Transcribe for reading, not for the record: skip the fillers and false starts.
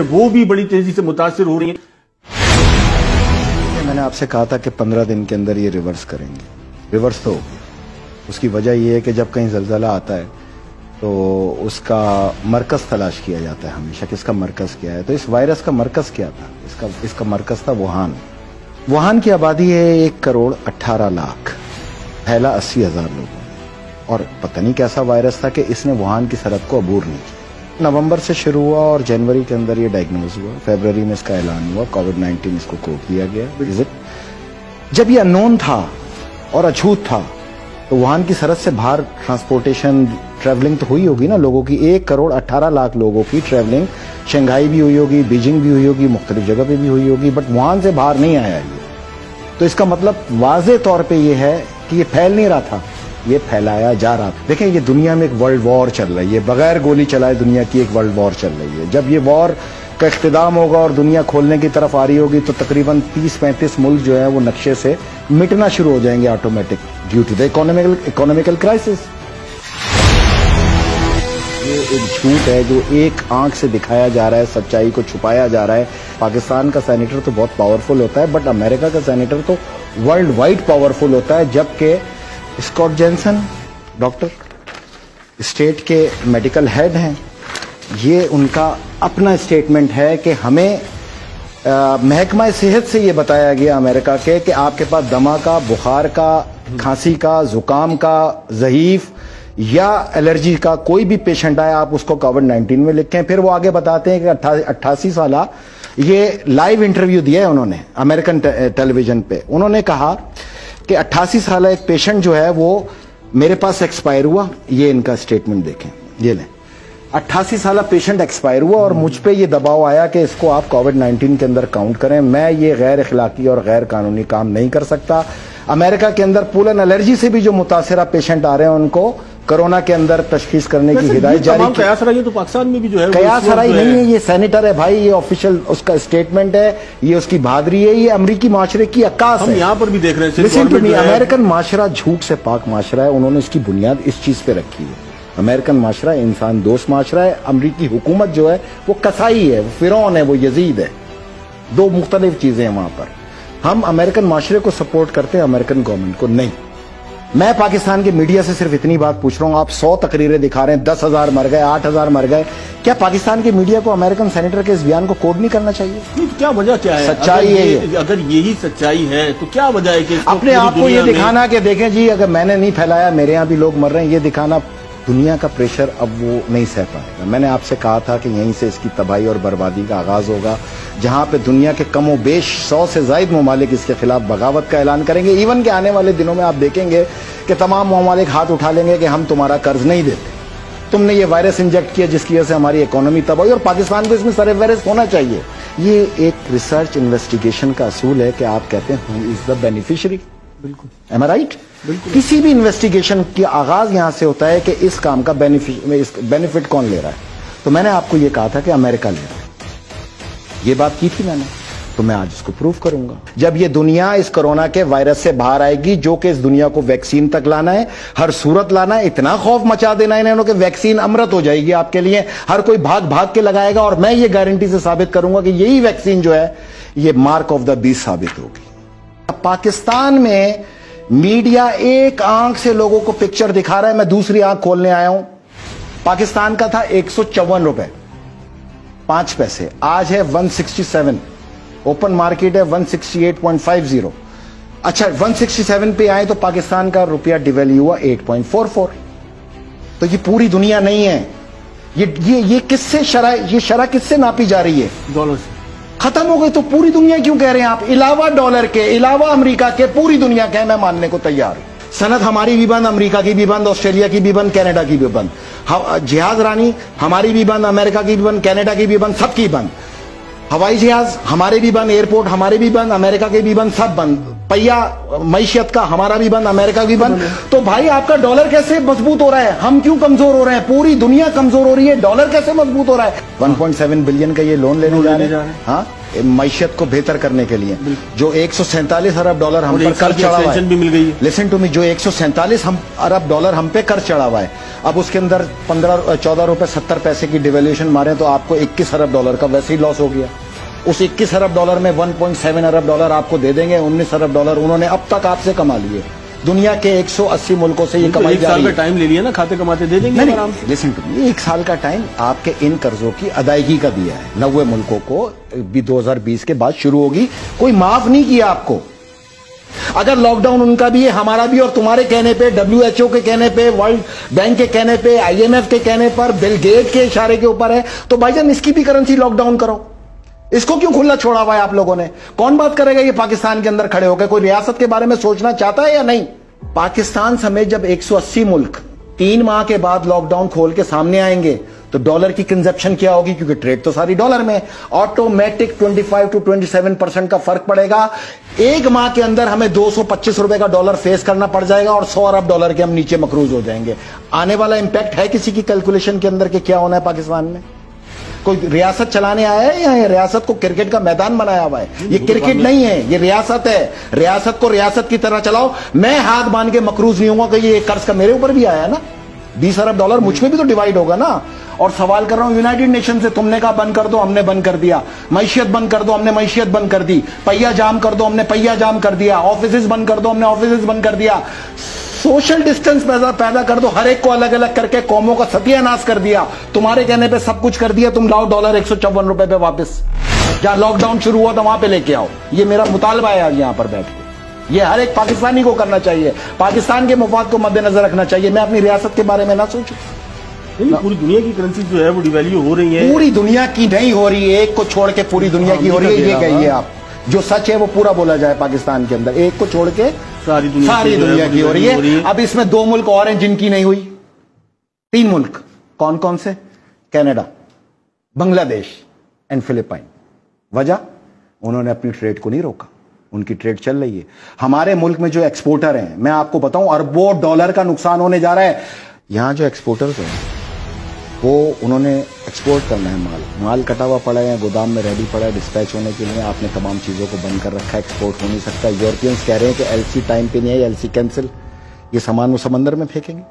वो भी बड़ी तेजी से मुतासिर हो रही है। मैंने आपसे कहा था कि 15 दिन के अंदर ये रिवर्स करेंगे, रिवर्स तो उसकी वजह यह है कि जब कहीं जल्जला आता है तो उसका मरकज तलाश किया जाता है हमेशा कि इसका मरकज क्या है। तो इस वायरस का मरकज क्या था? इसका मरकज था वुहान। वुहान की आबादी है 1,18,00,000, फैला 80,000 लोगों में, और पता नहीं कैसा वायरस था कि इसने वुहान की सरहद को अबूर नहीं किया। नवंबर से शुरू हुआ और जनवरी के अंदर ये डायग्नोज हुआ, फरवरी में इसका ऐलान हुआ, कोविड-19 इसको कोड दिया गया। जब ये अननोन था और अछूत था तो वुहान की सरहद से बाहर ट्रांसपोर्टेशन, ट्रैवलिंग तो हुई होगी ना लोगों की। 1,18,00,000 लोगों की ट्रैवलिंग शंघाई भी हुई होगी, बीजिंग भी हुई होगी, मुख्तलिफ जगह पे भी हुई होगी, बट वुहान से बाहर नहीं आया ये। तो इसका मतलब वाजे तौर पे ये है कि ये फैल नहीं रहा था, ये फैलाया जा रहा था। देखें, ये दुनिया में एक वर्ल्ड वॉर चल रही है, बगैर गोली चलाए दुनिया की एक वर्ल्ड वॉर चल रही है। जब ये वॉर का इख्तिताम होगा और दुनिया खोलने की तरफ आ रही होगी तो तकरीबन 30-35 मुल्क जो है वो नक्शे से मिटना शुरू हो जाएंगे automatic, due to the economical crisis. ये एक झूठ है जो एक आंख से दिखाया जा रहा है, सच्चाई को छुपाया जा रहा है। पाकिस्तान का सेनेटर तो बहुत पावरफुल होता है, बट अमेरिका का सेनेटर तो वर्ल्ड वाइड पावरफुल होता है। जबकि स्कॉट जेनसन डॉक्टर स्टेट के मेडिकल हेड हैं, ये उनका अपना स्टेटमेंट है कि हमें महकमा सेहत से ये बताया गया अमेरिका के कि आपके पास दमा का, बुखार का, खांसी का, जुकाम का, ज़हीफ या एलर्जी का कोई भी पेशेंट आए, आप उसको कोविड-19 में लिखें। फिर वो आगे बताते हैं कि 88 साल ये लाइव इंटरव्यू दिया है उन्होंने अमेरिकन टेलीविजन पे। उन्होंने कहा कि 88 साल एक पेशेंट जो है वो मेरे पास एक्सपायर हुआ। ये इनका स्टेटमेंट देखें, ये लें, 88 साल पेशेंट एक्सपायर हुआ और मुझ पे ये दबाव आया कि इसको आप कोविड-19 के अंदर काउंट करें। मैं ये गैर इखलाकी और गैर कानूनी काम नहीं कर सकता। अमेरिका के अंदर पोलन एलर्जी से भी जो मुतासिरा पेशेंट आ रहे हैं उनको कोरोना के अंदर तशखीस करने की हिदायत जारी की। कयास रही है तो पाकिस्तान में भी जो है कयास रही नहीं है, ये सेनेटर है भाई, ये ऑफिशियल उसका स्टेटमेंट है, ये उसकी बहादुरी है, ये अमरीकी माशरे की अक्कास है। हम यहाँ पर भी देख रहे हैं अमेरिकन माशरा झूठ से पाक माशरा है, उन्होंने इसकी बुनियाद इस चीज पे रखी है। अमेरिकन माशरा इंसान दोस्त माशरा है, अमरीकी हुकूमत जो है वो कसाई है, वो फिरौन है, वो यजीद है। दो मुख्तलिफ चीजें हैं वहां पर। हम अमेरिकन माशरे को सपोर्ट करते हैं, अमेरिकन गवर्नमेंट को नहीं। मैं पाकिस्तान के मीडिया से सिर्फ इतनी बात पूछ रहा हूं, आप 100 तकरीरें दिखा रहे हैं, 10,000 मर गए, 8,000 मर गए। क्या पाकिस्तान के मीडिया को अमेरिकन सेनेटर के इस बयान को कोड नहीं करना चाहिए? तो क्या वजह क्या है? सच्चाई है, अगर यही सच्चाई है तो क्या वजह है कि अपने आप को ये दिखाना कि देखें जी अगर मैंने नहीं फैलाया, मेरे यहाँ भी लोग मर रहे हैं, ये दिखाना। दुनिया का प्रेशर अब वो नहीं सह पाएगा। मैंने आपसे कहा था कि यहीं से इसकी तबाही और बर्बादी का आगाज होगा, जहां पे दुनिया के कमो बेश 100 से ज्यादा ममालिक इसके खिलाफ बगावत का ऐलान करेंगे। इवन के आने वाले दिनों में आप देखेंगे कि तमाम ममालिक हाथ उठा लेंगे कि हम तुम्हारा कर्ज नहीं देते, तुमने ये वायरस इंजेक्ट किया जिसकी वजह से हमारी इकोनॉमी तबाही, और पाकिस्तान को इसमें सरफहरिस्त होना चाहिए। ये एक रिसर्च इन्वेस्टिगेशन का असूल है कि आप कहते हैं हु इज द बेनिफिशियरी। बिल्कुल, एम आई राइट? किसी भी इन्वेस्टिगेशन की आगाज यहां से होता है कि इस काम का बेनिफिट कौन ले रहा है। तो मैंने आपको यह कहा था कि अमेरिका ले रहा है, ये बात की थी मैंने, तो मैं आज इसको प्रूव करूंगा। जब ये दुनिया इस कोरोना के वायरस से बाहर आएगी, जो कि इस दुनिया को वैक्सीन तक लाना है, हर सूरत लाना है, इतना खौफ मचा देना है इन्होंने कि वैक्सीन अमृत हो जाएगी आपके लिए, हर कोई भाग भाग के लगाएगा। और मैं ये गारंटी से साबित करूंगा कि यही वैक्सीन जो है ये मार्क ऑफ द बीस्ट साबित होगी। पाकिस्तान में मीडिया एक आंख से लोगों को पिक्चर दिखा रहा है, मैं दूसरी आंख खोलने आया हूं। पाकिस्तान का था 154 रुपए 5 पैसे, आज है 167। ओपन मार्केट है 168.50। अच्छा, 167 पे आए तो पाकिस्तान का रुपया डिवैल्यू हुआ 8.44। तो ये पूरी दुनिया नहीं है, ये किससे शरह किससे नापी जा रही है? डॉलर से। खत्म हो गई तो पूरी दुनिया क्यों कह रहे हैं आप? इलावा डॉलर के, इलावा अमेरिका के, पूरी दुनिया के, मैं मानने को तैयार हूं। सनद हमारी भी बंद, अमेरिका की भी बंद, ऑस्ट्रेलिया की भी बंद, कनाडा की भी बंद। जहाज रानी हमारी भी बंद, अमेरिका की भी बंद, कनाडा की भी बंद, सबकी बंद। हवाई जहाज हमारे भी बंद, एयरपोर्ट हमारे भी बंद, अमेरिका के भी बंद, सब बंद। पहिया मैशियत का हमारा भी बंद, अमेरिका भी बंद। तो भाई आपका डॉलर कैसे मजबूत हो रहा है? हम क्यों कमजोर हो रहे हैं? पूरी दुनिया कमजोर हो रही है, डॉलर कैसे मजबूत हो रहा है? 1.7 बिलियन का ये लोन लेने जा रहे हैं। हाँ, मैशियत को बेहतर करने के लिए। जो 147 अरब डॉलर हम पर कर्ज चढ़ा हुआ है, भी मिल गई। लिसन टू मी, जो 147 अरब डॉलर हम पे कर्ज चढ़ा हुआ है, अब उसके अंदर 14 रुपए 70 पैसे की डिवेल्यूशन मारे तो आपको 21 अरब डॉलर का वैसे ही लॉस हो गया। उस 21 अरब डॉलर में 1.7 अरब डॉलर आपको दे देंगे, 19 अरब डॉलर उन्होंने अब तक आपसे कमा लिए। दुनिया के 180 मुल्कों से ये कमाई जा रही है। एक साल का टाइम ले लिया ना, खाते कमाते दे देंगे आराम से। लिसन टू मी, 1 साल का टाइम आपके इन कर्जों की अदायगी का दिया है। 90 मुल्कों को भी 2020 के बाद शुरू होगी, कोई माफ नहीं किया आपको। अगर लॉकडाउन उनका भी है, हमारा भी, और तुम्हारे कहने पे, WHO के कहने पे, वर्ल्ड बैंक के कहने पे, IMF के कहने पर, बिल गेट के इशारे के ऊपर है, तो भाईजान इसकी भी करेंसी लॉकडाउन करो। इसको क्यों खुला छोड़ा हुआ है आप लोगों ने? कौन बात करेगा ये पाकिस्तान के अंदर खड़े होकर? कोई रियासत के बारे में सोचना चाहता है या नहीं? पाकिस्तान समेत जब 180 मुल्क 3 माह के बाद लॉकडाउन खोल के सामने आएंगे तो डॉलर की कंजप्शन क्या होगी? क्योंकि ट्रेड तो सारी डॉलर में, ऑटोमेटिक 25 to 27% का फर्क पड़ेगा। 1 माह के अंदर हमें 225 रुपए का डॉलर फेस करना पड़ जाएगा और 100 अरब डॉलर के हम नीचे मकरूज हो जाएंगे। आने वाला इंपैक्ट है किसी की कैलकुलेशन के अंदर कि क्या होना है पाकिस्तान में? कोई रियासत चलाने आया है या रियासत को क्रिकेट का मैदान बनाया हुआ है? ये क्रिकेट नहीं है, ये रियासत है। रियासत को रियासत की तरह चलाओ। मैं हाथ बांध के मकरूज नहीं होगा कि ये कर्ज का मेरे ऊपर भी आया है ना, 20 अरब डॉलर मुझ में भी तो डिवाइड होगा ना। और सवाल कर रहा हूं यूनाइटेड नेशन से, तुमने कहा बंद कर दो, हमने बंद कर दिया। मैशियत बंद कर दो, हमने मैशियत बंद कर दी। पहिया जाम कर दो, हमने पहिया जाम कर दिया। ऑफिसेज बंद कर दो, हमने ऑफिसेज बंद कर दिया। सोशल डिस्टेंस पैदा कर दो, हर एक को अलग अलग करके कौमों का सत्यानाश कर दिया। तुम्हारे कहने पे सब कुछ कर दिया, तुम लाओ डॉलर 154 रुपए पे वापस। जहां लॉकडाउन शुरू हुआ था वहां पे लेके आओ। ये मेरा मुतालबा है आज यहां पर बैठ के। ये हर एक पाकिस्तानी को करना चाहिए, पाकिस्तान के मुफाद को मद्देनजर रखना चाहिए। मैं अपनी रियासत के बारे में ना सोचूं। पूरी दुनिया की करेंसी जो है वो डिवैल्यू हो रही है। पूरी दुनिया की नहीं हो रही है, एक को छोड़ के पूरी दुनिया की हो रही है। ये कहिए आप, जो सच है वो पूरा बोला जाए पाकिस्तान के अंदर, एक को छोड़ के सारी दुनिया की हो रही है। अब इसमें 2 मुल्क और हैं जिनकी नहीं हुई, 3 मुल्क। कौन कौन से? Canada, Bangladesh and Philippine. वजह, उन्होंने अपनी ट्रेड को नहीं रोका, उनकी ट्रेड चल रही है। हमारे मुल्क में जो एक्सपोर्टर हैं, मैं आपको बताऊं, अरबों डॉलर का नुकसान होने जा रहा है। यहां जो एक्सपोर्टर्स हैं वो उन्होंने एक्सपोर्ट करना है, माल कटा हुआ पड़ा है, गोदाम में रेडी पड़ा है डिस्पैच होने के लिए। आपने तमाम चीज़ों को बंद कर रखा है, एक्सपोर्ट हो नहीं सकता। यूरोपियंस कह रहे हैं कि LC टाइम पे नहीं है, LC कैंसिल। ये सामान वो समंदर में फेंकेंगे।